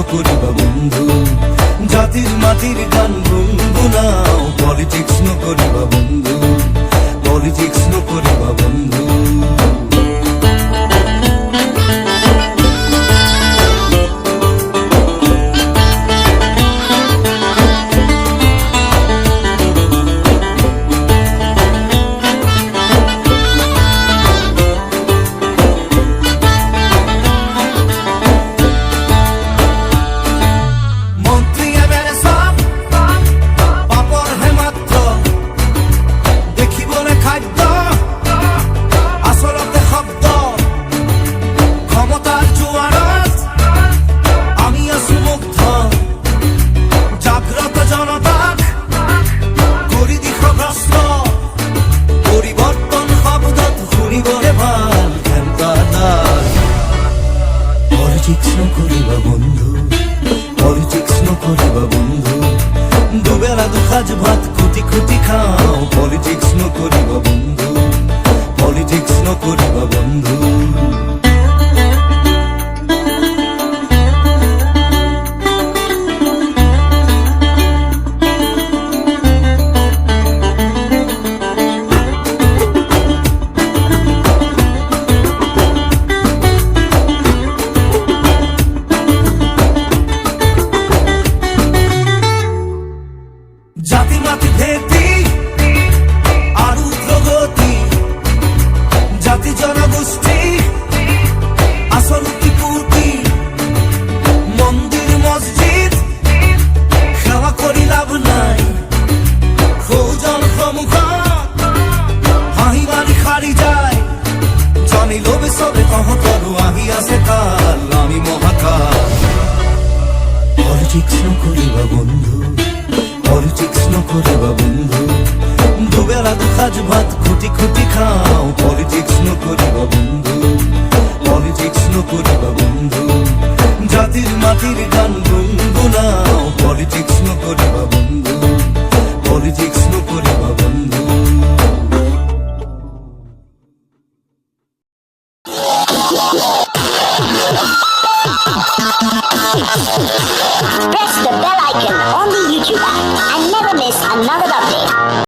নকরিবা বন্ধু, জাতির মাটির গান গুনগুনাও, পলিটিক্স নকরিবা বন্ধু, পলিটিক্স নকরিবা বন্ধু। পলিটিক্স নকরিবা বন্ধু, পলিটিক্স নকরিবা বন্ধু, দুবেলা দুখাজ ভাত খুঁটি খুঁটি খাও, পলিটিক্স নকরিবা বন্ধু, পলিটিক্স নকরিবা বন্ধু। জাতি মাতি ভেতি আর উগ্রগতি, জাতি জনগোষ্ঠী আসল উৎপত্তি, মন্দির মসজিদ সেবা করি লাভ নাই, খোঁজন সমুখ হাঁহি মারি খারি যায়, জানি লোভে সবে কহতরু আহি আছে কাল, আমি মহাকাল। পলিটিক্স নকরিবা বন্ধু, পলিটিক্স নকরিবা বন্ধু, দুবেলা দুখাজ ভাত খুঁটি খুঁটি খাও, পলিটিক্স নকরিবা বন্ধু, পলিটিক্স নকরিবা বন্ধু, জাতির মাটির গান গুনগুনাও, পলিটিক্স নকরিবা বন্ধু, পলিটিক্স নকরিবা বন্ধু। Press the bell icon on